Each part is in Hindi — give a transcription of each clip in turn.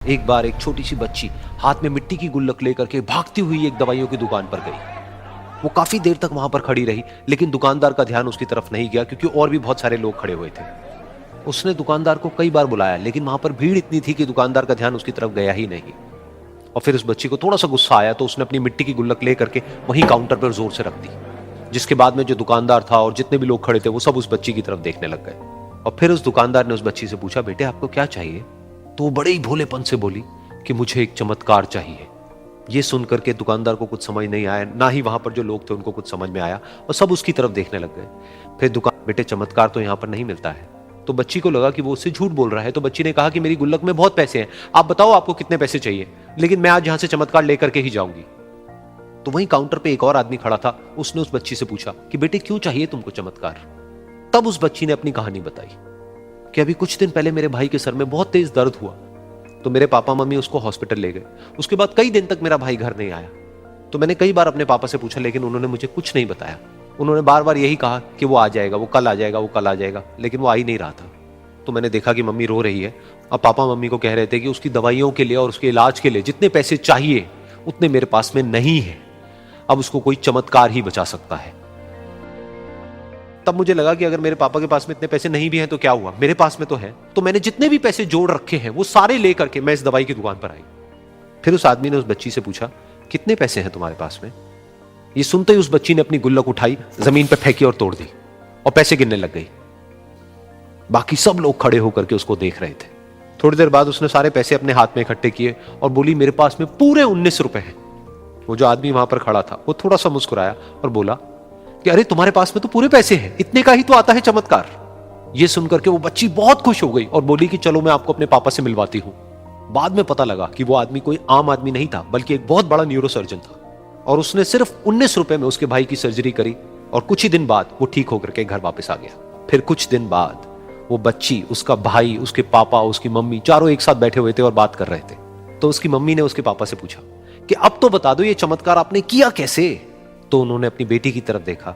एक बार एक छोटी सी बच्ची हाथ में मिट्टी की गुल्लक लेकर के भागती हुई एक दवाइयों की दुकान पर गई। वो काफी देर तक वहां पर खड़ी रही, लेकिन दुकानदार का ध्यान उसकी तरफ नहीं गया क्योंकि और भी बहुत सारे लोग खड़े हुए थे। उसने दुकानदार को कई बार बुलाया, लेकिन वहां पर भीड़ इतनी थी कि दुकानदार का ध्यान उसकी तरफ गया ही नहीं। और फिर उस बच्ची को थोड़ा सा गुस्सा आया तो उसने अपनी मिट्टी की गुल्लक लेकर के वहीं काउंटर पर जोर से रख दी, जिसके बाद में जो दुकानदार था और जितने भी लोग खड़े थे वो सब उस बच्ची की तरफ देखने लग गए। और फिर उस दुकानदार ने उस बच्ची से पूछा, बेटे आपको क्या चाहिए? तो वो बड़े ही भोलेपन से बोली कि मुझे एक चमत्कार चाहिए। ये सुनकर के दुकानदार को कुछ समझ नहीं आया, ना ही वहां पर जो लोग थे उनको कुछ समझ में आया, और सब उसकी तरफ देखने लग गए। फिर दुकान, बेटे चमत्कार तो यहाँ पर नहीं मिलता है। तो बच्ची को लगा कि वो उससे झूठ बोल रहा है, तो बच्ची ने कहा कि मेरी गुल्लक में बहुत पैसे हैं, आप बताओ आपको कितने पैसे चाहिए, लेकिन मैं आज यहां से चमत्कार लेकर के ही जाऊंगी। तो वहीं काउंटर पे एक और आदमी खड़ा था, उसने उस बच्ची से पूछा कि बेटे क्यों चाहिए तुमको चमत्कार? तब उस बच्ची ने अपनी कहानी बताई कि अभी कुछ दिन पहले मेरे भाई के सर में बहुत तेज दर्द हुआ, तो मेरे पापा मम्मी उसको हॉस्पिटल ले गए। उसके बाद कई दिन तक मेरा भाई घर नहीं आया। तो मैंने कई बार अपने पापा से पूछा, लेकिन उन्होंने मुझे कुछ नहीं बताया। उन्होंने बार बार यही कहा कि वो आ जाएगा, वो कल आ जाएगा, वो कल आ जाएगा, लेकिन वो आ ही नहीं रहा था। तो मैंने देखा कि मम्मी रो रही है, और पापा मम्मी को कह रहे थे कि उसकी दवाइयों के लिए और उसके इलाज के लिए जितने पैसे चाहिए उतने मेरे पास में नहीं है, अब उसको कोई चमत्कार ही बचा सकता है। तब मुझे लगा कि अगर मेरे पापा के पास में इतने पैसे नहीं भी हैं तो क्या हुआ, मेरे पास में तो है। तो मैंने जितने भी पैसे जोड़ रखे हैं वो सारे लेकर के मैं इस दवाई की दुकान पर आई। फिर उस आदमी ने उस बच्ची से पूछा, कितने पैसे हैं तुम्हारे पास में? ये सुनते ही उस बच्ची ने अपनी गुल्लक उठाई, जमीन पर फेंकी और तोड़ दी, और पैसे गिनने लग गई। बाकी सब लोग खड़े होकर के उसको देख रहे थे। थोड़ी देर बाद उसने सारे पैसे अपने हाथ में इकट्ठे किए और बोली, मेरे पास में पूरे 19 रुपए हैं। वो जो आदमी वहां पर खड़ा था वो थोड़ा सा मुस्कुराया और बोला कि अरे तुम्हारे पास में तो पूरे पैसे हैं, इतने का ही तो आता है चमत्कार। ये सुनकर के वो बच्ची बहुत खुश हो गई और बोली कि चलो मैं आपको अपने पापा से मिलवाती हूं। बाद में पता लगा कि वो आदमी कोई आम आदमी नहीं था, बल्कि एक बहुत बड़ा न्यूरोसर्जन था, और उसने सिर्फ 19 रुपए में उसके भाई की सर्जरी करी, और कुछ ही दिन बाद वो ठीक होकर के घर वापस आ गया। फिर कुछ दिन बाद वो बच्ची, उसका भाई, उसके पापा, उसकी मम्मी चारों एक साथ बैठे हुए थे और बात कर रहे थे। तो उसकी मम्मी ने उसके पापा से पूछा कि अब तो बता दो ये चमत्कार आपने किया कैसे? तो उन्होंने अपनी बेटी की तरफ देखा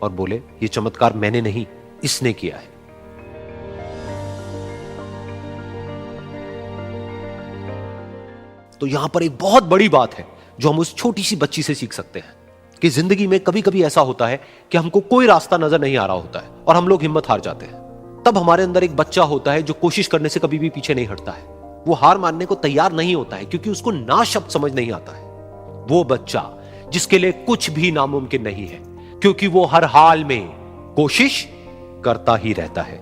और बोले, ये चमत्कार मैंने नहीं, इसने किया है। तो यहां पर एक बहुत बड़ी बात है जो हम उस छोटी सी बच्ची से सीख सकते हैं कि जिंदगी में कभी कभी ऐसा होता है कि हमको कोई रास्ता नजर नहीं आ रहा होता है और हम लोग हिम्मत हार जाते हैं। तब हमारे अंदर एक बच्चा होता है जो कोशिश करने से कभी भी पीछे नहीं हटता है। वो हार मानने को तैयार नहीं होता है क्योंकि उसको ना शब्द समझ नहीं आता है। वो बच्चा जिसके लिए कुछ भी नामुमकिन नहीं है, क्योंकि वो हर हाल में कोशिश करता ही रहता है।